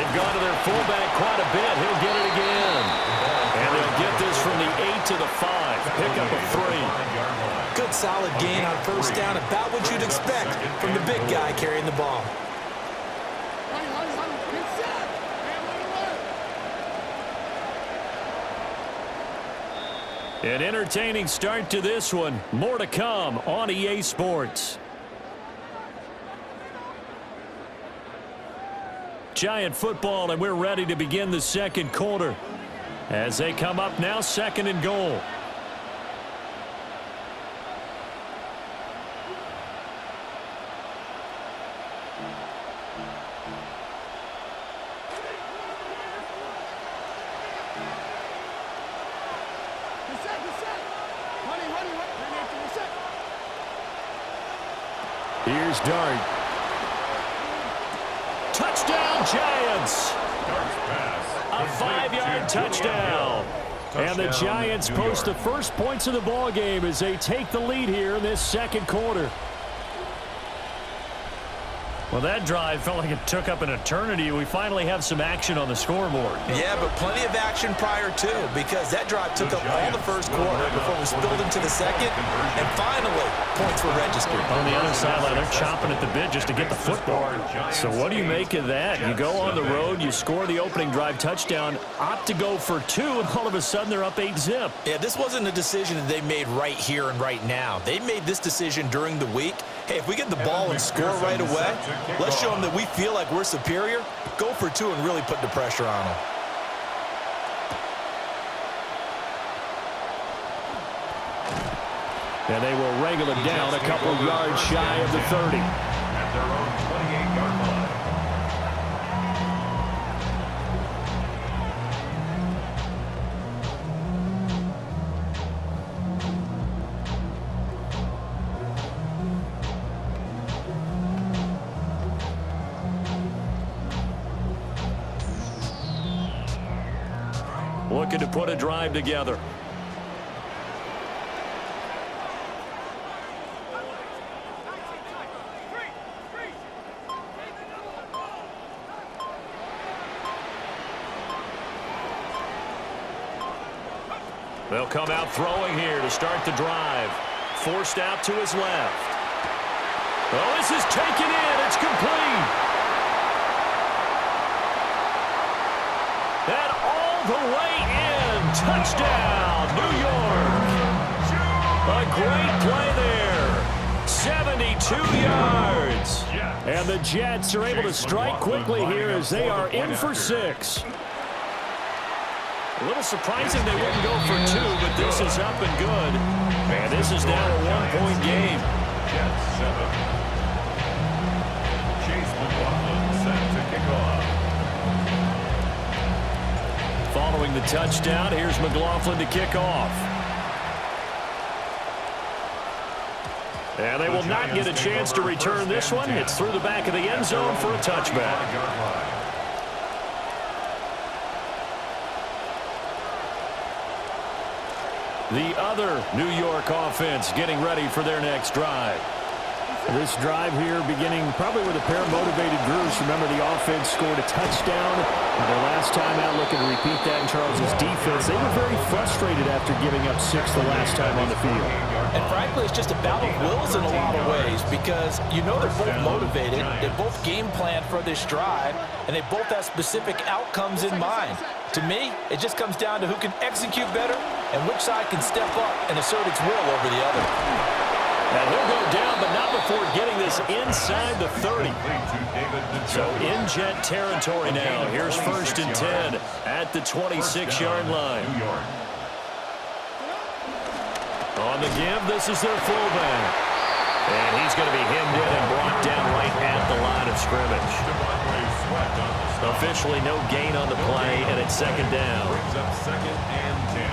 They've gone to their fullback quite a bit. He'll get it again. And they'll get this from the 8 to the 5. Pick up a 3. Good solid gain on first down. About what you'd expect from the big guy carrying the ball. An entertaining start to this one. More to come on EA Sports. Giant football, and we're ready to begin the second quarter. As they come up now, 2nd and goal. Here's Dart. Touchdown, Giants! A 5-yard touchdown. And the Giants post the first points of the ball game as they take the lead here in this second quarter. Well, that drive felt like it took up an eternity. We finally have some action on the scoreboard. Yeah, but plenty of action prior to, because that drive took up all the first quarter before we spilled into the second, and finally, points were registered. On the other sideline, they're chomping at the bit just to get the football. So what do you make of that? You go on the road, you score the opening drive touchdown, opt to go for 2, and all of a sudden they're up 8-zip. Yeah, this wasn't a decision that they made right here and right now. They made this decision during the week. Hey, if we get the ball and score right away, let's show them that we feel like we're superior. Go for 2 and really put the pressure on them. And they will wrangle it down a couple yards shy of the 30. At their own 28-yard line. Looking to put a drive together. They'll come out throwing here to start the drive. Forced out to his left. Oh, this is taken in. It's complete. And all the way in. Touchdown, New York. A great play there. 72 yards. And the Jets are able to strike quickly here as they are in for 6. A little surprising they wouldn't go for 2, but this is up and good. And this is now a 1-point game. Jets 7. Chase McLaughlin set to kick off. Following the touchdown, here's McLaughlin to kick off. And they will not get a chance to return this one. It's through the back of the end zone for a touchback. The other New York offense getting ready for their next drive. This drive here beginning probably with a pair of motivated groups. Remember, the offense scored a touchdown. And their last time out, looking to repeat that in Charles's defense. They were very frustrated after giving up 6 the last time on the field. And frankly, it's just a battle of wills in a lot of ways because you know they're both motivated. They both game plan for this drive, and they both have specific outcomes in mind. To me, it just comes down to who can execute better and which side can step up and assert its will over the other. And he'll go down, but not before getting this inside the 30. So in Jet territory now. Here's 1st and 10 at the 26-yard line. On the give, this is their fullback. And he's going to be hemmed in and brought down right at the line of scrimmage. Officially no gain on the play, and it's 2nd down. Brings up 2nd and 10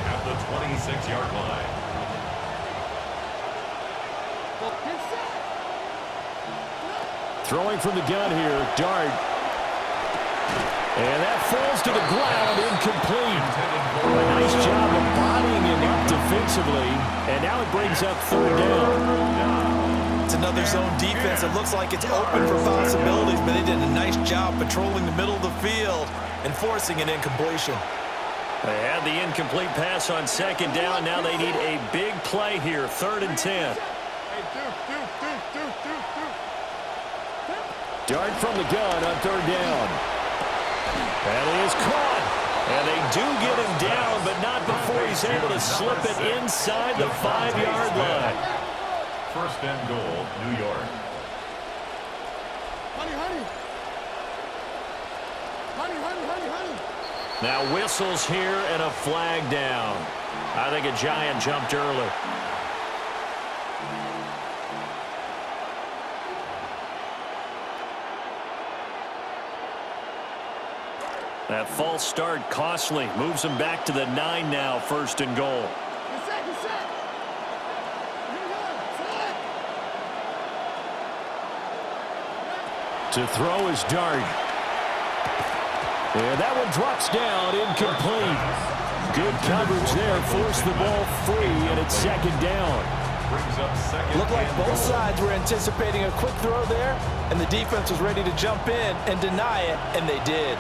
at the 26-yard line. Throwing from the gun here, Dart. And that falls to the ground, incomplete. A nice job of bodying him up defensively, and now it brings up 3rd down. To another zone defense. It looks like it's open for possibilities, but they did a nice job patrolling the middle of the field and forcing an incompletion. They had the incomplete pass on second down. Now they need a big play here, 3rd and 10. Dart from the gun on 3rd down. And he is caught. And they do get him down, but not before he's able to slip it inside the 5-yard line. 1st and goal, New York. Now whistles here and a flag down. I think a Giant jumped early. That false start costly. Moves him back to the 9 now, 1st and goal. To throw is Dart. And that one drops down, incomplete. Good coverage there, forced the ball free, and it's 2nd down. Looked like both sides were anticipating a quick throw there, and the defense was ready to jump in and deny it, and they did.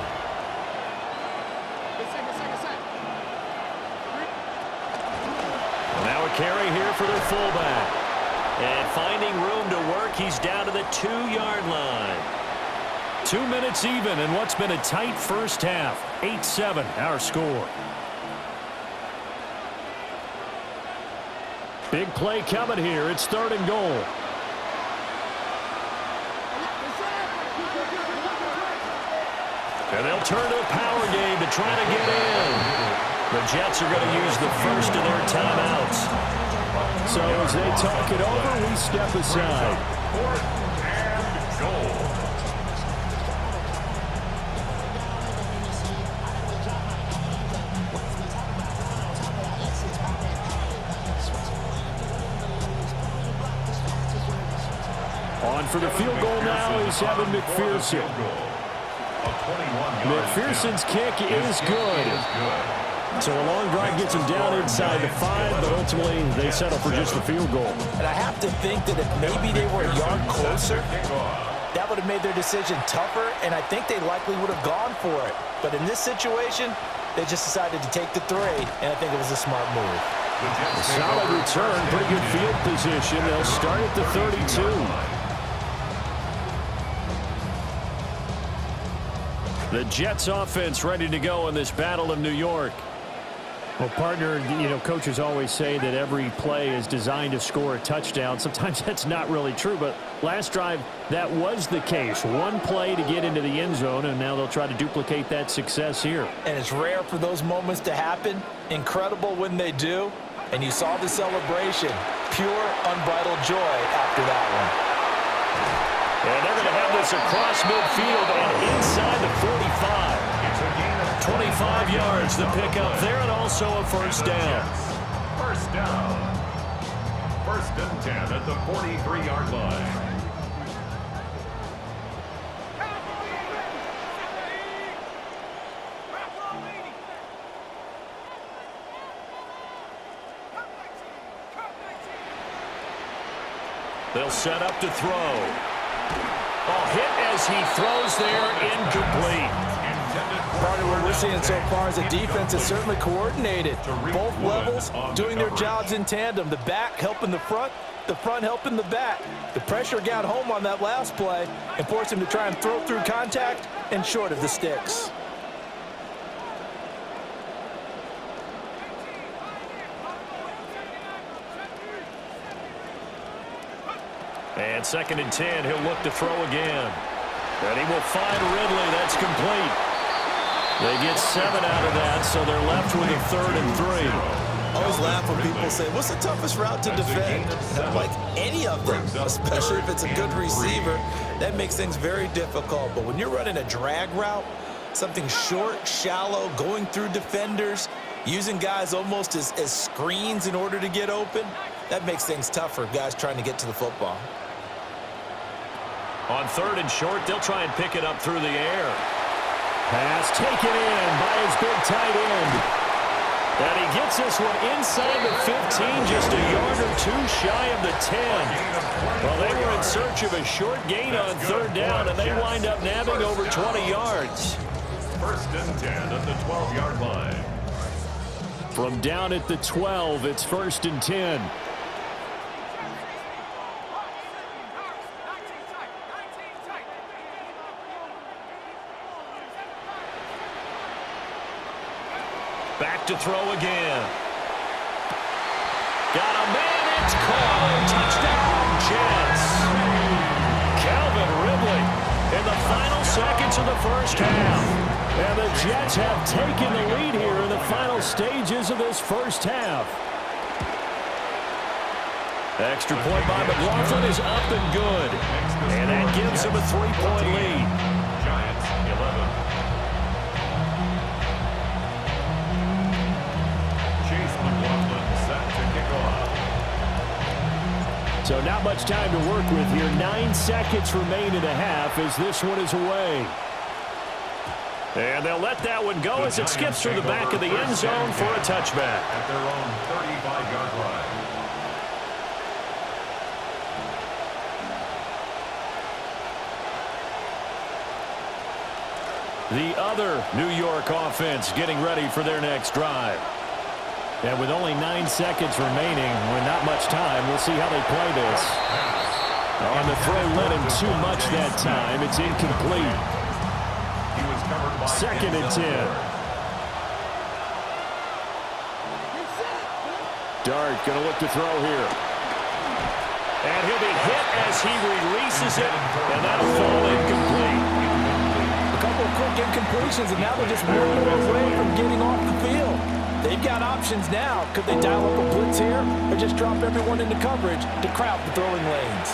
Now a carry here for their fullback. And finding room to work, he's down to the 2-yard line. 2 minutes even in what's been a tight first half. 8-7 our score. Big play coming here. It's 3rd and goal. And they'll turn to the power game to try to get in. The Jets are going to use the first of their timeouts. So as they talk it over, we step aside. 4th and goal. On for the field goal now is Evan McPherson. McPherson's kick is good. So a long drive gets him down inside the 5, but ultimately they settle for just the field goal. And I have to think that if maybe they were a yard closer, that would have made their decision tougher, and I think they likely would have gone for it. But in this situation, they just decided to take the 3, and I think it was a smart move. A solid return, pretty good field position. They'll start at the 32. The Jets offense ready to go in this Battle of New York. Well, partner, you know, coaches always say that every play is designed to score a touchdown. Sometimes that's not really true, but last drive, that was the case. One play to get into the end zone, and now they'll try to duplicate that success here. And it's rare for those moments to happen. Incredible when they do. And you saw the celebration. Pure, unbridled joy after that one. And they're going to have this across midfield and inside the 45. 25 yards the pickup there, and also a first down. First down. 1st and 10 at the 43-yard line. They'll set up to throw. Oh, hit as he throws there, incomplete. Part of what we're seeing so far is the defense is certainly coordinated. Both levels doing their jobs in tandem. The back helping the front helping the back. The pressure got home on that last play and forced him to try and throw through contact and short of the sticks. And 2nd and 10, he'll look to throw again. And he will find Ridley. That's complete. They get 7 out of that, so they're left with a 3rd and 3. I always laugh when people say, what's the toughest route to defend? Not like any of them, especially if it's a good receiver. That makes things very difficult. But when you're running a drag route, something short, shallow, going through defenders, using guys almost as screens in order to get open, that makes things tough for guys trying to get to the football. On 3rd and short, they'll try and pick it up through the air. Pass taken in by his big tight end. And he gets this one inside the 15, just a yard or two shy of the 10. Well, they were in search of a short gain on third down, and they wind up nabbing over 20 yards. First and 10 at the 12-yard line. From down at the 12, it's first and 10. Back to throw again. Got a man, it's caught. Touchdown, Jets. Calvin Ridley in the final seconds of the first half. And the Jets have taken the lead here in the final stages of this first half. Extra point by McLaughlin is up and good. And that gives him a 3-point lead. Giants 11. So not much time to work with here. 9 seconds remain in the half as this one is away. And they'll let that one go as it skips through the back of the end zone for a touchback. At their own 35-yard line. The other New York offense getting ready for their next drive. And with only 9 seconds remaining, with not much time, we'll see how they play this. On the throw, led him too much that time. It's incomplete. Second and 10. Dart going to look to throw here. And he'll be hit as he releases it, and that'll fall incomplete. A couple of quick incompletions, and now they're just 1 more away from getting off the field. They've got options now. Could they dial up a blitz here or just drop everyone into coverage to crowd the throwing lanes?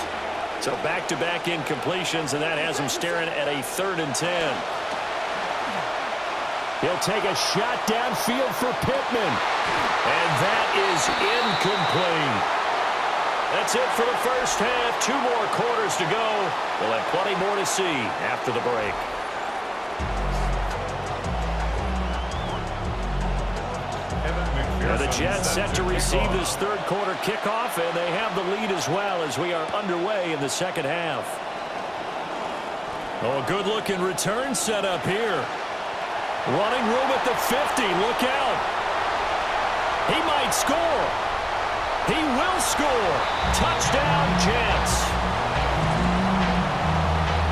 So back-to-back incompletions, and that has him staring at a 3rd and 10. He'll take a shot downfield for Pittman. And that is incomplete. That's it for the first half. 2 more quarters to go. We'll have plenty more to see after the break. The Jets set to receive this third quarter kickoff, and they have the lead as well as we are underway in the second half. Oh, good-looking return set up here. Running room at the 50. Look out. He might score. He will score. Touchdown, Jets.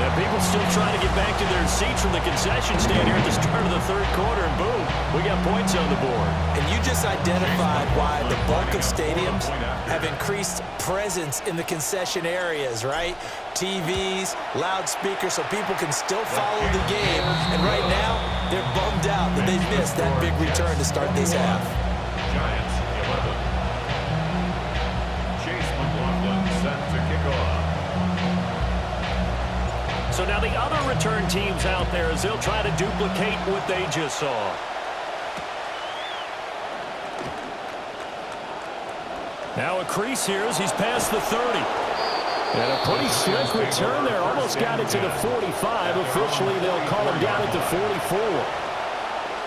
Now, people still trying to get back to their seats from the concession stand here at the start of the third quarter, and boom, we got points on the board. And you just identified why the bulk of stadiums have increased presence in the concession areas, right? TVs, loudspeakers, so people can still follow the game. And right now, they're bummed out that they missed that big return to start this half. Giants 11. Chase McLaughlin set to kick off. So now the other return teams out there as they'll try to duplicate what they just saw. Now a crease here as he's past the 30. And a pretty slick return there. Almost got it to the 45. Officially, they'll call him down at the 44.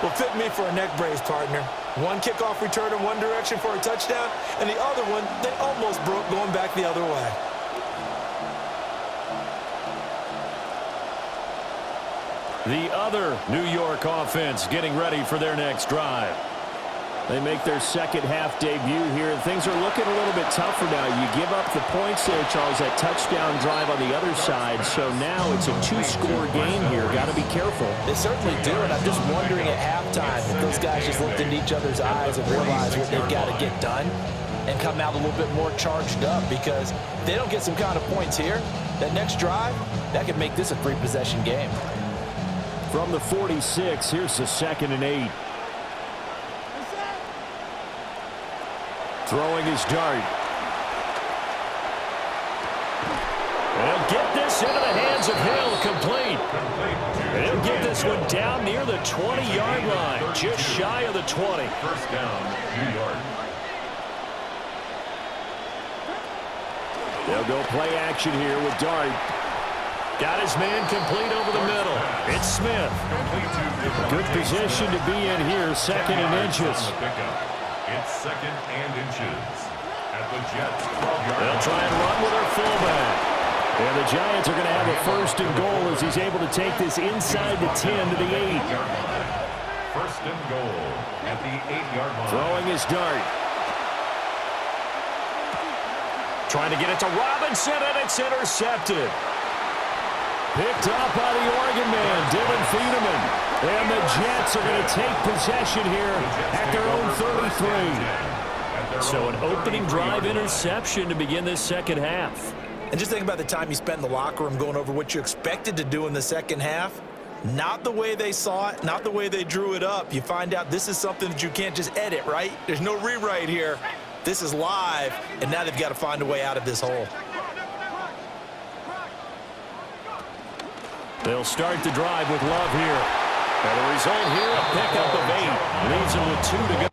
Well, fit me for a neck brace, partner. One kickoff return in one direction for a touchdown, and the other one, they almost broke going back the other way. The other New York offense getting ready for their next drive. They make their second half debut here, and things are looking a little bit tougher now. You give up the points there, Charles, that touchdown drive on the other side. So now it's a 2-score game here. Got to be careful. They certainly do, and I'm just wondering at halftime if those guys just looked into each other's eyes and realized what they've got to get done and come out a little bit more charged up, because if they don't get some kind of points here, that next drive, that could make this a 3-possession game. From the 46, here's the 2nd and 8. Throwing his dart. And he'll get this into the hands of Hill, complete. And he'll get this one down near the 20-yard line, just shy of the 20. First down, New York. They'll go play action here with Dart. Got his man complete over the middle. It's Smith. Good position to be in here, 2nd and inches. It's 2nd and inches at the Jets 12-yard line. They'll try and run with their fullback. And the Giants are going to have a first and goal as he's able to take this inside the 10 to the 8. First and goal at the 8-yard line. Throwing his dart. Trying to get it to Robinson, and it's intercepted. Picked up by the Oregon man, Dylan Thieneman. And the Jets are going to take possession here at their own 33. So an opening drive interception to begin this second half. And just think about the time you spent in the locker room going over what you expected to do in the second half. Not the way they saw it, not the way they drew it up. You find out this is something that you can't just edit, right? There's no rewrite here. This is live, and now they've got to find a way out of this hole. They'll start the drive with Love here. And the result here, a pickup of 8. Leaves them with 2 to go.